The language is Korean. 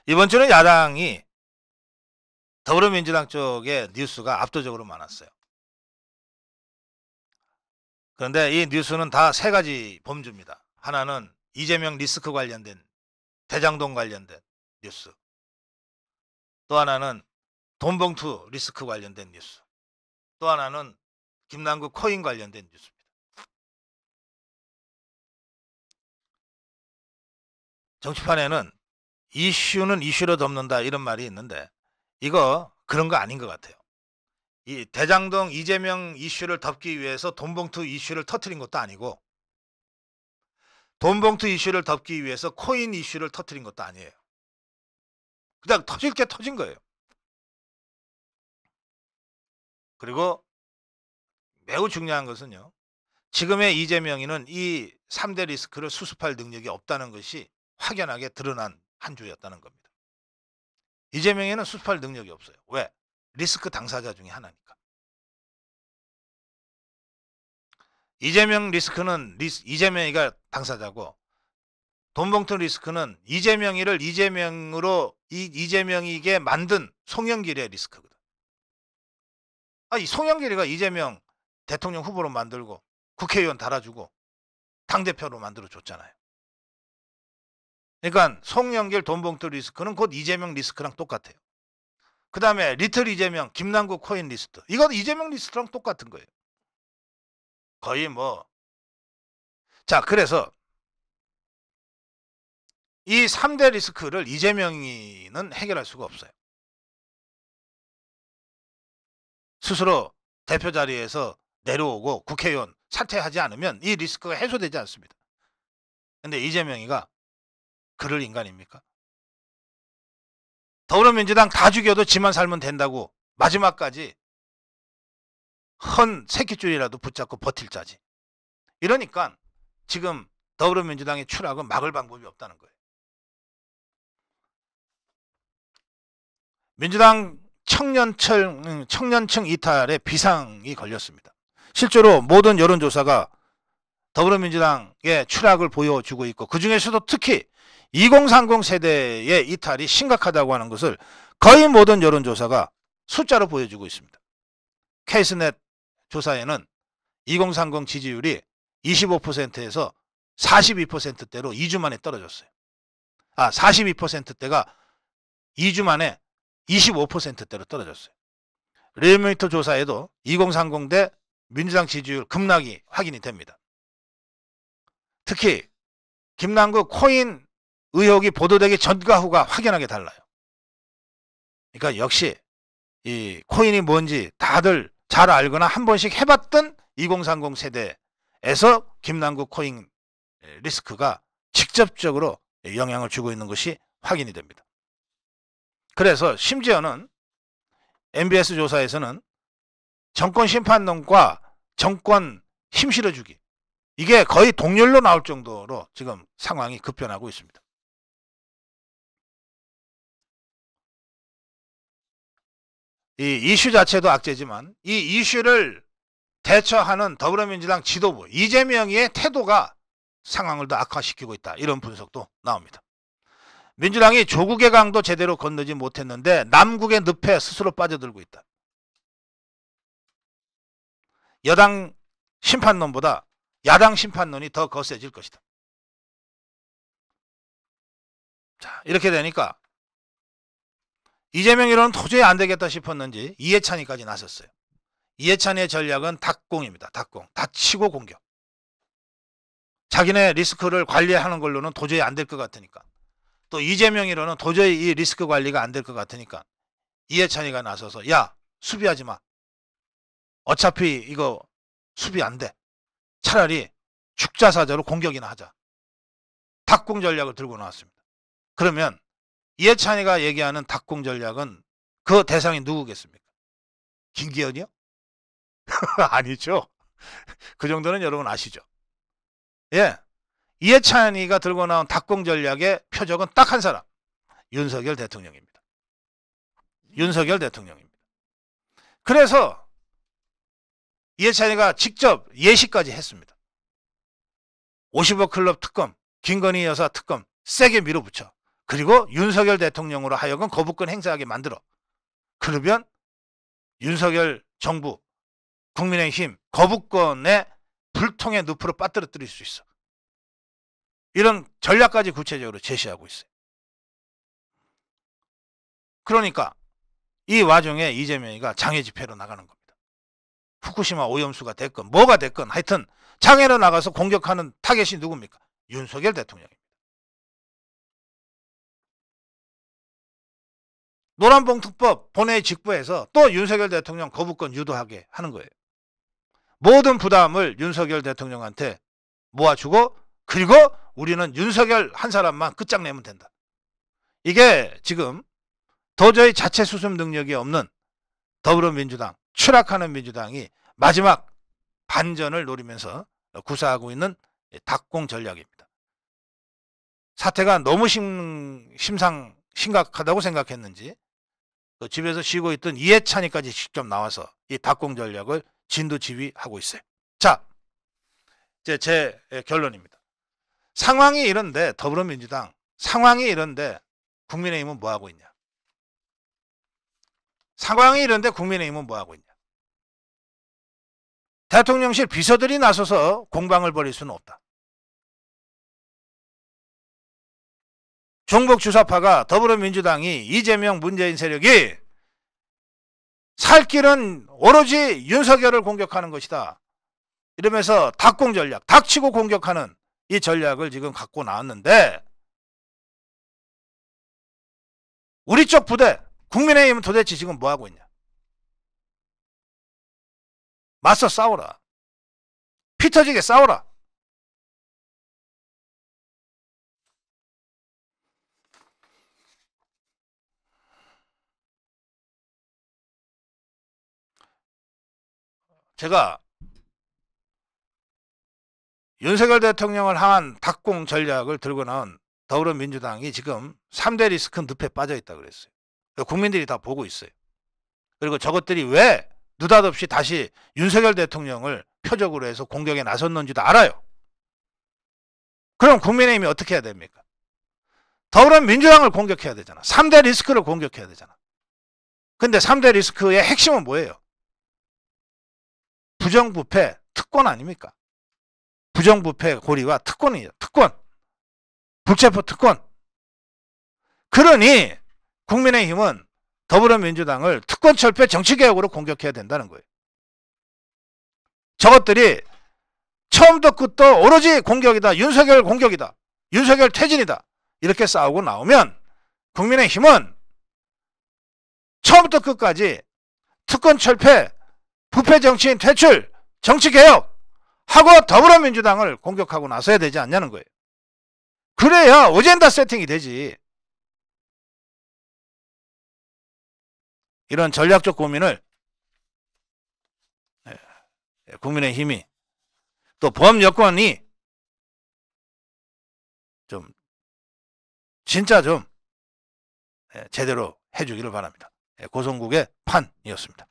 이번 주는 야당이 더불어민주당 쪽의 뉴스가 압도적으로 많았어요. 그런데 이 뉴스는 다 세 가지 범주입니다. 하나는 이재명 리스크 관련된 대장동 관련된 뉴스. 또 하나는 돈봉투 리스크 관련된 뉴스. 또 하나는 김남국 코인 관련된 뉴스입니다. 정치판에는 이슈는 이슈로 덮는다 이런 말이 있는데 이거 그런 거 아닌 것 같아요. 이 대장동 이재명 이슈를 덮기 위해서 돈봉투 이슈를 터뜨린 것도 아니고 돈봉투 이슈를 덮기 위해서 코인 이슈를 터뜨린 것도 아니에요. 그냥 터질 게 터진 거예요. 그리고 매우 중요한 것은요. 지금의 이재명이는 이 3대 리스크를 수습할 능력이 없다는 것이 확연하게 드러난 한 주였다는 겁니다. 이재명에는 수습할 능력이 없어요. 왜? 리스크 당사자 중에 하나니까. 이재명 리스크는 이재명이가 당사자고 돈봉투 리스크는 이재명이를 이재명으로 이재명이게 만든 송영길의 리스크거든. 이 송영길이가 이재명 대통령 후보로 만들고 국회의원 달아주고 당대표로 만들어줬잖아요. 그러니까 송영길 돈봉투 리스크는 곧 이재명 리스크랑 똑같아요. 그 다음에 리틀 이재명 김남국 코인 리스트. 이건 이재명 리스트랑 똑같은 거예요. 거의 뭐. 자, 그래서 이 3대 리스크를 이재명이는 해결할 수가 없어요. 스스로 대표 자리에서 내려오고 국회의원 사퇴하지 않으면 이 리스크가 해소되지 않습니다. 근데 이재명이가 그럴 인간입니까? 더불어민주당 다 죽여도 지만 살면 된다고 마지막까지 헌 새끼줄이라도 붙잡고 버틸 자지. 이러니까 지금 더불어민주당의 추락은 막을 방법이 없다는 거예요. 민주당 청년층 이탈에 비상이 걸렸습니다. 실제로 모든 여론조사가 더불어민주당의 추락을 보여주고 있고 그중에서도 특히 2030 세대의 이탈이 심각하다고 하는 것을 거의 모든 여론조사가 숫자로 보여주고 있습니다. 케이스넷 조사에는 2030 지지율이 25%에서 42%대로 2주 만에 떨어졌어요. 42%대가 2주 만에 25%대로 떨어졌어요. 리얼미터 조사에도 2030대 민주당 지지율 급락이 확인이 됩니다. 특히 김남국 코인 의혹이 보도되기 전과 후가 확연하게 달라요. 그러니까 역시 이 코인이 뭔지 다들 잘 알거나 한 번씩 해봤던 2030 세대에서 김남국 코인 리스크가 직접적으로 영향을 주고 있는 것이 확인이 됩니다. 그래서 심지어는 MBS 조사에서는 정권 심판론과 정권 힘 실어주기 이게 거의 동률로 나올 정도로 지금 상황이 급변하고 있습니다. 이 이슈 자체도 악재지만 이 이슈를 대처하는 더불어민주당 지도부 이재명의 태도가 상황을 더 악화시키고 있다. 이런 분석도 나옵니다. 민주당이 조국의 강도 제대로 건너지 못했는데 남국의 늪에 스스로 빠져들고 있다. 여당 심판론보다 야당 심판론이 더 거세질 것이다. 자, 이렇게 되니까 이재명이로는 도저히 안 되겠다 싶었는지 이해찬이까지 나섰어요. 이해찬의 전략은 닭공입니다. 닭공. 닫히고 공격. 자기네 리스크를 관리하는 걸로는 도저히 안 될 것 같으니까. 또 이재명이로는 도저히 이 리스크 관리가 안 될 것 같으니까 이해찬이가 나서서 야 수비하지 마. 어차피 이거 수비 안 돼. 차라리 축자사자로 공격이나 하자. 닭공 전략을 들고 나왔습니다. 그러면 이해찬이가 얘기하는 닭공 전략은 그 대상이 누구겠습니까? 김기현이요? 아니죠. 그 정도는 여러분 아시죠? 예. 이해찬이가 들고 나온 닭공 전략의 표적은 딱 한 사람. 윤석열 대통령입니다. 윤석열 대통령입니다. 그래서 이해찬이가 직접 예시까지 했습니다. 50억 클럽 특검, 김건희 여사 특검 세게 밀어붙여. 그리고 윤석열 대통령으로 하여금 거부권 행사하게 만들어. 그러면 윤석열 정부, 국민의힘 거부권의 불통의 늪으로 빠뜨려뜨릴 수 있어. 이런 전략까지 구체적으로 제시하고 있어요. 그러니까 이 와중에 이재명이가 장애 집회로 나가는 겁니다. 후쿠시마 오염수가 됐건 뭐가 됐건 하여튼 장애로 나가서 공격하는 타겟이 누굽니까? 윤석열 대통령입니다. 노란봉투법 본회의 직부에서 또 윤석열 대통령 거부권 유도하게 하는 거예요. 모든 부담을 윤석열 대통령한테 모아주고 그리고 우리는 윤석열 한 사람만 끝장내면 된다. 이게 지금 도저히 자체 수습 능력이 없는 더불어민주당, 추락하는 민주당이 마지막 반전을 노리면서 구사하고 있는 đặc공 전략입니다. 사태가 너무 심각하다고 생각했는지 집에서 쉬고 있던 이해찬이까지 직접 나와서 이 đặc공 전략을 진두지휘하고 있어요. 자, 이제 제 결론입니다. 상황이 이런데 더불어민주당 상황이 이런데 국민의힘은 뭐하고 있냐? 상황이 이런데 국민의힘은 뭐하고 있냐? 대통령실 비서들이 나서서 공방을 벌일 수는 없다. 종북주사파가 더불어민주당이 이재명 문재인 세력이 살 길은 오로지 윤석열을 공격하는 것이다. 이러면서 đặc공 전략, 닥치고 공격하는 이 전략을 지금 갖고 나왔는데 우리 쪽 부대 국민의힘은 도대체 지금 뭐하고 있냐? 맞서 싸워라. 피 터지게 싸워라. 제가 윤석열 대통령을 향한 đặc공 전략을 들고 나온 더불어민주당이 지금 3대 리스크 늪에 빠져 있다 그랬어요. 국민들이 다 보고 있어요. 그리고 저것들이 왜 느닷없이 다시 윤석열 대통령을 표적으로 해서 공격에 나섰는지도 알아요. 그럼 국민의힘이 어떻게 해야 됩니까? 더불어민주당을 공격해야 되잖아. 3대 리스크를 공격해야 되잖아. 근데 3대 리스크의 핵심은 뭐예요? 부정부패 특권 아닙니까? 부정부패 고리와 특권이에요. 특권. 불체포 특권. 그러니 국민의힘은 더불어민주당을 특권철폐 정치개혁으로 공격해야 된다는 거예요. 저것들이 처음부터 끝도 오로지 공격이다. 윤석열 공격이다. 윤석열 퇴진이다. 이렇게 싸우고 나오면 국민의힘은 처음부터 끝까지 특권철폐, 부패정치인 퇴출, 정치개혁 하고 더불어민주당을 공격하고 나서야 되지 않냐는 거예요. 그래야 어젠다 세팅이 되지. 이런 전략적 고민을 국민의힘이 또 범여권이 좀 진짜 좀 제대로 해주기를 바랍니다. 고성국의 판이었습니다.